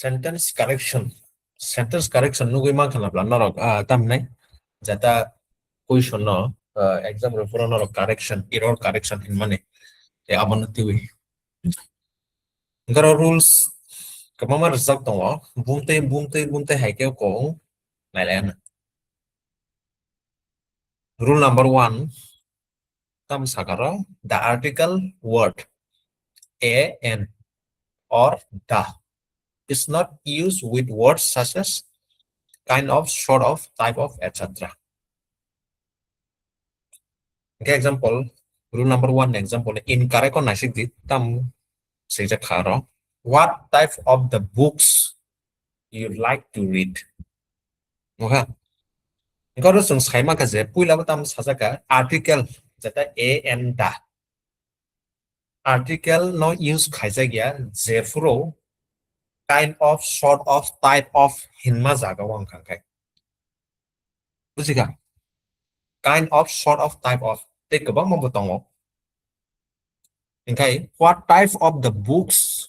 sentence correction nugui ma khala plan norok tam nai jata question no exam report norok correction error correction in mane e amon tiwi ngaro rules kamama result tongo bumte haike ko nailen rule number 1 tam sakara the article word a and or the is not used with words such as kind of, sort of, type of, etc. Okay, example, rule number 1 example incorrect on nasik di tam seja kharo what type of the books you like to read. Okay, ngaro sung saima ka je puila tam sajaka article jata a and the article no use khaisa gya jefro kind of, sort of, type of hinma jaga wang khangkai bujika kind of, sort of, type of take ba mo botongo. Okay, what type of the books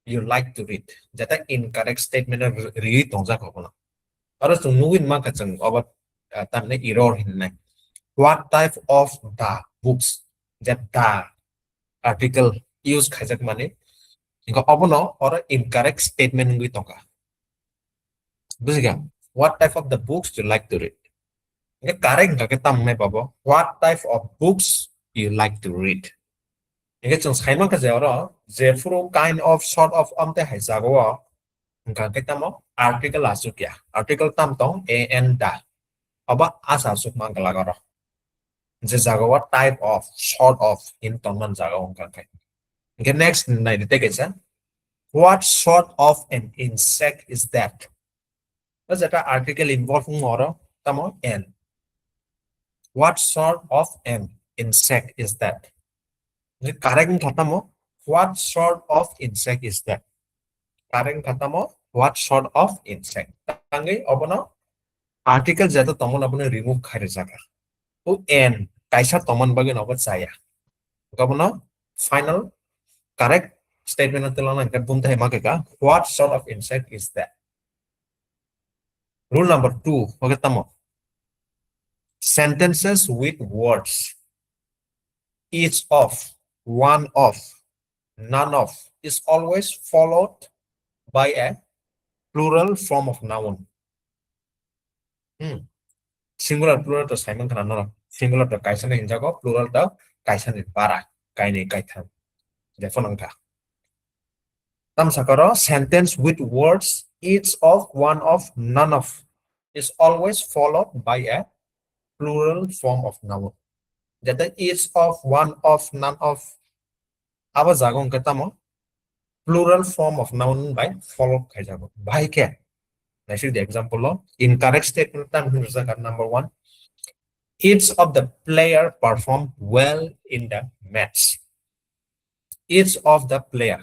you like to read? Jata incorrect statement read tongja ko na. Aro sung nuin ma ka chang about tam ne error hin na. What type of the books? Jata article use khajak mane. Inko abono or incorrect statement ngui tongka. Buziga. What type of the books you like to read? Inko correct ka tam ne babo. What type of books you like to read? 이게 좀 살만한 제어로 제프로 kind of sort of 엄때 해자고 그러니까 그때 뭐 article 아수기야 article 땀동 a and da 어바 아사숙만 갈라가로 이제 자고와 type of sort of in 동만 자고 그러니까 이게 next 나이 되겠죠 what sort of an insect is that 그래서 그 article involve 뭐로 땀어 and what sort of an insect is that Correct katamo, what sort of insect is that? Correct katamo, what sort of insect? Tangai obono article jata tomon abone remove khare jaga. O n kaisa tomon bagin obat saya. Obono final correct statement atelana kat bunta hemaka what sort of insect is that? Rule number 2 ogatamo. Sentences with words each of one of, none of is always followed by a plural form of noun. Singular plural to Simon Canano, singular to Kaisan in Jago, plural to Kaisan in Para, Kaini Kaitan. Defonanka. Tam Sakaro, sentence with words each of, one of, none of is always followed by a plural form of noun. That each of, one of, none of aba jagong katamo plural form of noun by follow khai jago by ke next the example lo incorrect statement tam number 1 each of the player performed well in the match each of the player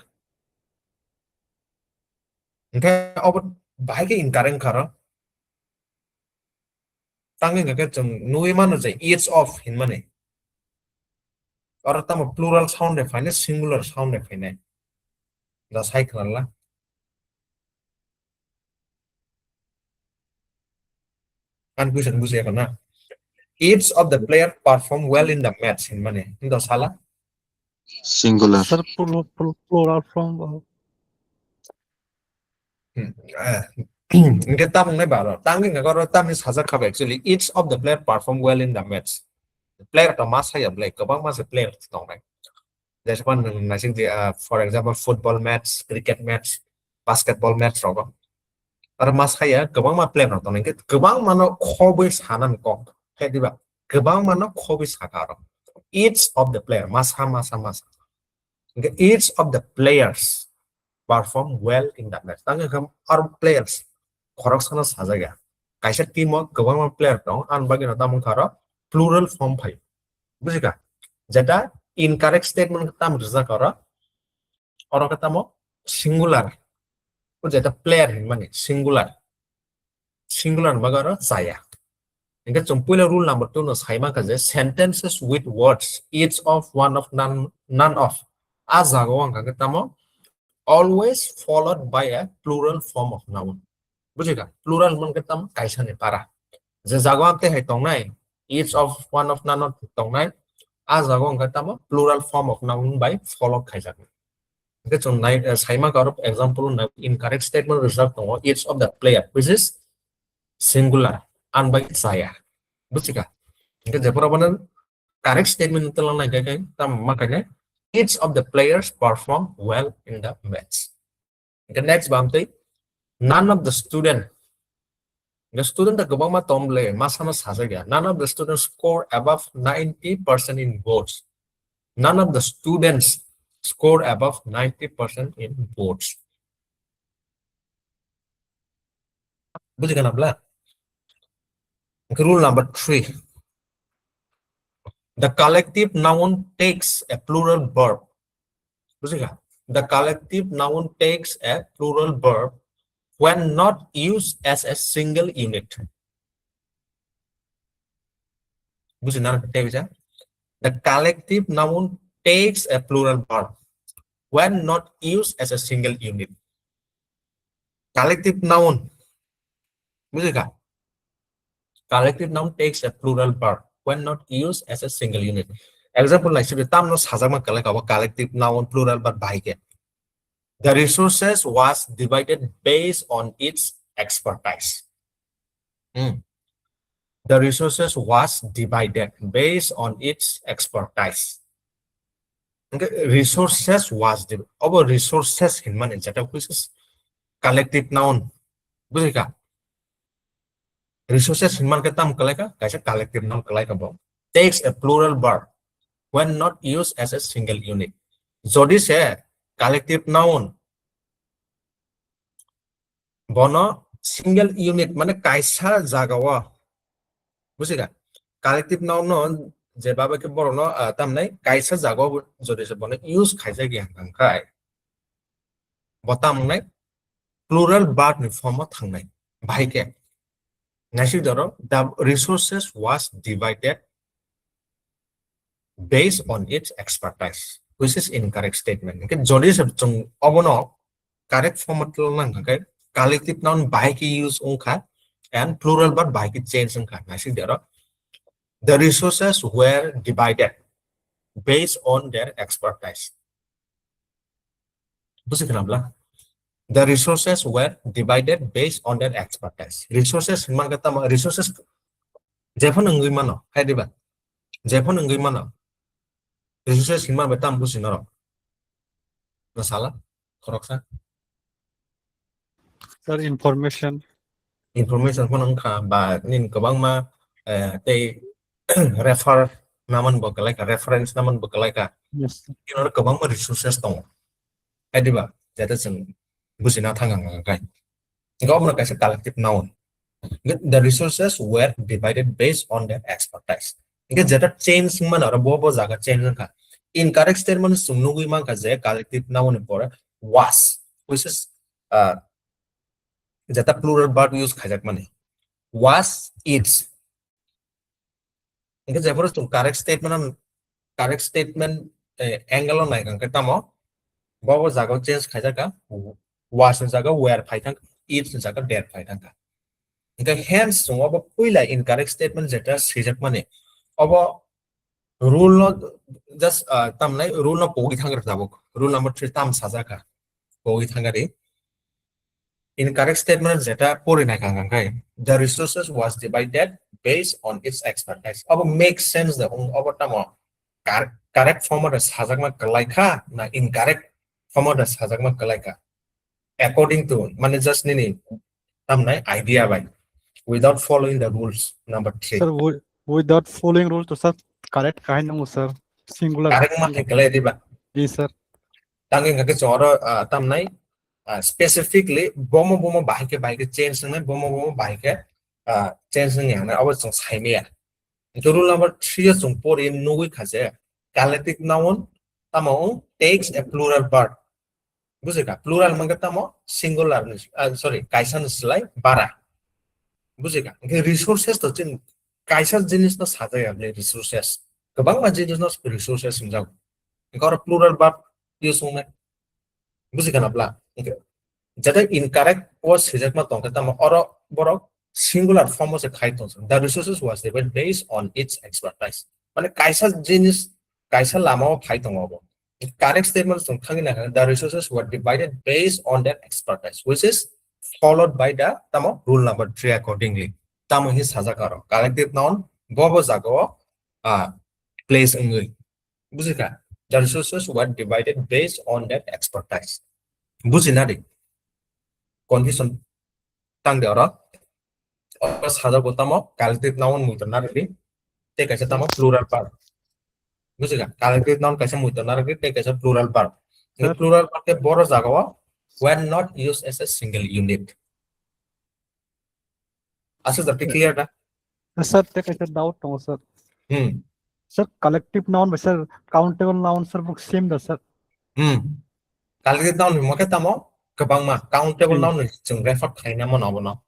okay about by ke incorrect khara tangi ga ke chung nui manu jai each of hin mane or tam plural sound define singular sound define the cycle la confusion busi kana each of the player perform well in the match in mane in the sala singular Sir, plural form. Cái tâm này bảo rồi tăng cái người có tâm thì sao các actually each of the player perform well in the match player to mass hay play các bác mass player tổng này there's one I think for example football match cricket match basketball match rồi có ở mass hay các bác mà player tổng này các bác mà nó khó bị sanan có hay đi bảo các bác mà nó khó bị sakar each of the player mass each of the players perform well in that match tăng cái our players correction sajaga kaisa team gawang player dong an bagi na tamong khara plural form phai bujika jeta incorrect statement tam rza kara oro kata mo singular jeta player hin mane singular bagara saya inga chumpuila rule number 2 no saima ka je sentences with words each of one of none of a jagawang ka tamo always followed by a plural form of noun. Bujiga plural man ketam kaisa ni para. Je jagong te hai tongnai each of one of none of tongnai a jagong ketam plural form of noun by followed kaisa. Okay, so saima garup example na incorrect statement result tongo each of the player which is singular and by saya. Bujiga. Okay, jepura banan correct statement telang na kai tam makanya each of the players perform well in the match. The next bamte none of the student the gobama tomble masama sasaga none of the students score above 90% in votes. None of the students score above 90% in votes. Bujigan abla. Rule number 3. The collective noun takes a plural verb. Bujiga. The collective noun takes a plural verb when not used as a single unit. The collective noun takes a plural verb when not used as a single unit. Collective noun. Collective noun takes a plural verb when not used as a single unit. Example like tam no sajama collective noun plural verb baike. The resources was divided based on its expertise. The resources was divided based on its expertise. Okay, resources was divided. Our resources in man which is collective noun. Bukan? Resources in man ketam kaleka kaisa collective noun kaleka bo. Takes a plural verb when not used as a single unit. Jodi se collective noun bono single unit mane kaisa jagawa. Bujiga? Collective noun no je baba ke borono tamnai kaisa jagawa jodi se bono use kaisa gi hangkai. Botam nai plural verb ni form of thangnai. Baike. The resources was divided based on its expertise, which is incorrect statement. Okay, jodi sebjong obono correct format lang okay. Collective noun baiki use ungka and plural verb baiki change ungka. The resources were divided based on their expertise. Busi kenapa? The resources were divided based on their expertise. Resources man kata resources Jepun enggui mana? Hai diba? Jepun enggui mana? Resources man betam busi naro. Masalah? Koroksa? Sir, information. Information pun angka ba nin kebang ma they refer naman bakalai ka reference naman bakalai ka. Yes. Kino kebang ma resources tong. Hai diba? Jata sing busi na thangang kai. Engkau mana kasih collective noun. The resources were divided based on their expertise. Engkau jata change mana orang bobo jaga change ka. Incorrect statement sumnugui man ka je collective noun por was, which is jata plural verb use khajak mane. Was is. Engkau jepur tum correct statement angle on naik angkat tamo. Bobo jaga change khajak ka. Was jaga where phaitang, is jaga there phaitang ka. Engkau hence semua puila incorrect statement jata sejak mane. Abo rule no just tam nai rule no pogi thangar jabok. Rule number 3 tam sajaka. Pogi thangari. Incorrect statement jata pori nai kangai. The resources was divided based on its expertise. Abo makes sense the abo tamo correct form of sajakma kalaika na incorrect form of sajakma kalaika. According to mane just nini tam nai idea by without following the rules. Number 3. Sir, without following rules to sir, correct kind of sir. Singular. Correct ma kalai diba. Yes, sir. Tangi ngake choro tam nai specifically bomo bahike change nai bomo bahike change nai na awas chung saime ya. Rule number 3 chung por in nugui khase collective noun tamo takes a plural verb. Bujika plural mangka tamo singular sorry kaisan slai bara. Bujika ke resources to chin kaisa jinis na sajaya resources. Kebang ma jinis na resources sinjau. Engkau plural verb use nai. बुजिगोनाब्ला जाते incorrect was hijak ma tong tamo oro borok singular form was a khaitong the resources was developed based on its expertise mane kaisa jinis kaisa lama khaitong obo correct statement tong khangina the resources were divided based on their expertise which is followed by the tamo rule number 3 accordingly tamo hi sajakaro collective noun bobo jago place ngui buzika the resources were divided based on that expertise buzina ri condition tang de ora sajago tamo collective noun mutana ri te kaisa tamo plural verb buzika collective noun kaisa mutana ri te kaisa plural verb the plural verb ke boro jago were not used as a single unit asa the clear da sir take a doubt no sir sir collective noun sir countable noun sir book same da sir collective noun mo ke tamo kabang ma countable noun jeng refer khaina mo no